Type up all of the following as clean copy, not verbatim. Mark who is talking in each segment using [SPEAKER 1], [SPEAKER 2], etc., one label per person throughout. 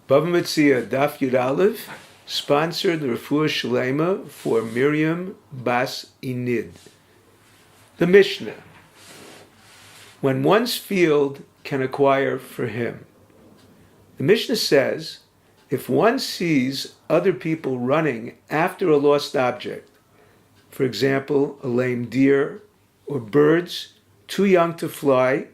[SPEAKER 1] Bava Metzia, DAF YOMI, sponsored Refuah Shlema for Miriam Bas Inid. The Mishnah. When one's field can acquire for him. The Mishnah says, if one sees other people running after a lost object, for example, a lame deer or birds too young to fly,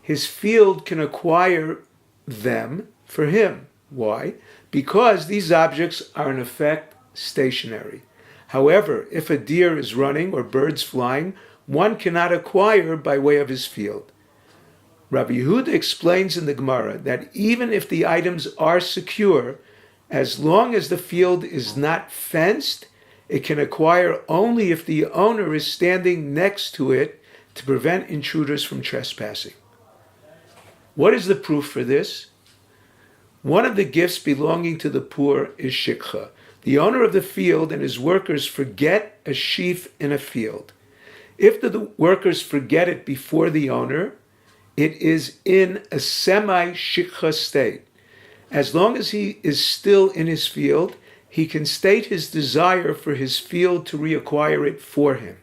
[SPEAKER 1] his field can acquire them for him. Why? Because these objects are in effect stationary. However, if a deer is running or birds flying, one cannot acquire by way of his field. Rabbi Yehuda explains in the Gemara that even if the items are secure, as long as the field is not fenced, it can acquire only if the owner is standing next to it to prevent intruders from trespassing. What is the proof for this? One of the gifts belonging to the poor is shikha. The owner of the field and his workers forget a sheaf in a field. If the workers forget it before the owner, it is in a semi-shikha state. As long as he is still in his field, he can state his desire for his field to reacquire it for him.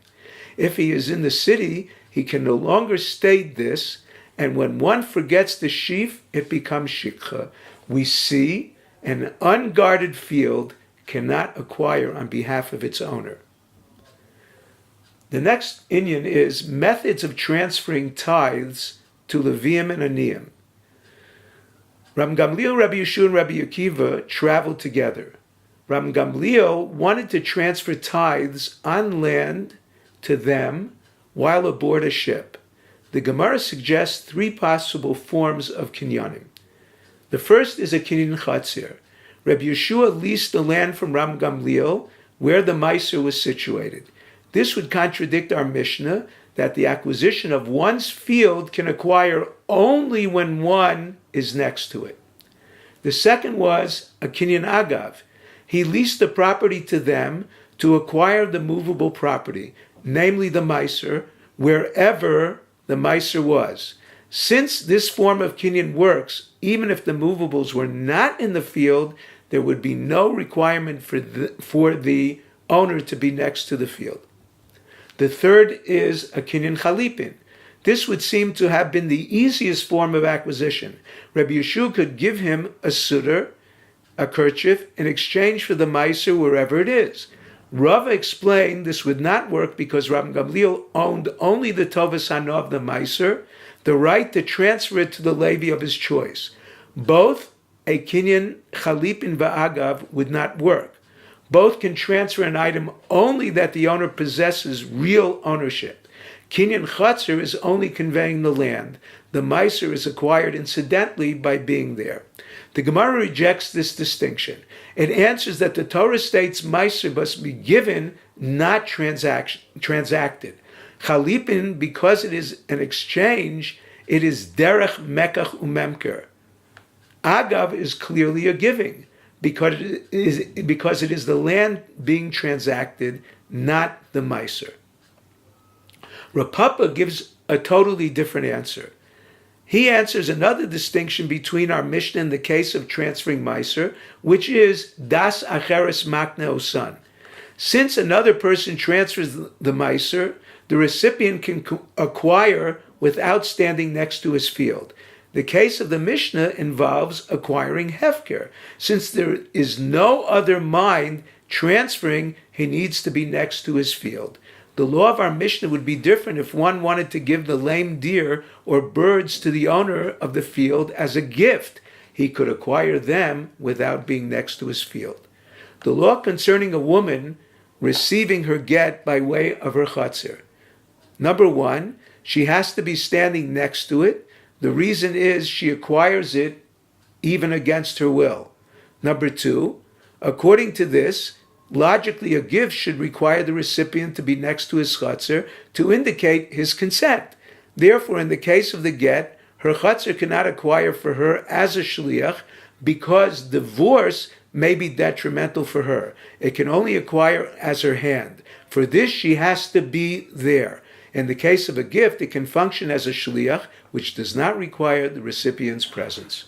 [SPEAKER 1] If he is in the city, he can no longer state this, and when one forgets the sheaf, it becomes shikha. We see an unguarded field cannot acquire on behalf of its owner. The next inyan is methods of transferring tithes to Leviim and Aniyim. Rabbi Gamliel, Rabbi Yeshua, and Rabbi Akiva traveled together. Rabbi Gamliel wanted to transfer tithes on land to them while aboard a ship. The Gemara suggests three possible forms of kinyanim. The first is a kinyan chatzir. Rabbi Yeshua leased the land from Rabbi Gamliel where the meiser was situated. This would contradict our Mishnah that the acquisition of one's field can acquire only when one is next to it. The second was a kinyan agav. He leased the property to them to acquire the movable property, namely the meiser, wherever the meiser was. Since this form of kinyan works, even if the movables were not in the field, there would be no requirement for the owner to be next to the field. The third is a kinyan chalipin. This would seem to have been the easiest form of acquisition. Rabbi Yeshua could give him a sutter, a kerchief, in exchange for the meiser wherever it is. Rava explained this would not work because Rabbi Gamliel owned only the tovas hana of the meiser, the right to transfer it to the Levi of his choice. Both a kinyan chalipin va'agav would not work. Both can transfer an item only that the owner possesses real ownership. Kinyan chatzir is only conveying the land. The meiser is acquired incidentally by being there. The Gemara rejects this distinction. It answers that the Torah states meiser must be given, not transacted. Chalipin, because it is an exchange, it is derech mekach umemker. Agav is clearly a giving, because it is the land being transacted, not the meiser. Rav Papa gives a totally different answer. He answers another distinction between our Mishnah and the case of transferring meiser, which is das acheres makne osan. Since another person transfers the meiser, the recipient can acquire without standing next to his field. The case of the Mishnah involves acquiring hefker. Since there is no other mind transferring, he needs to be next to his field. The law of our Mishnah would be different if one wanted to give the lame deer or birds to the owner of the field as a gift. He could acquire them without being next to his field. The law concerning a woman receiving her get by way of her chatzir. Number one, she has to be standing next to it. The reason is she acquires it even against her will. Number two, according to this, logically a gift should require the recipient to be next to his chatzir to indicate his consent. Therefore, in the case of the get, her chatzir cannot acquire for her as a shliach because divorce may be detrimental for her. It can only acquire as her hand. For this, she has to be there. In the case of a gift, it can function as a shliach, which does not require the recipient's presence.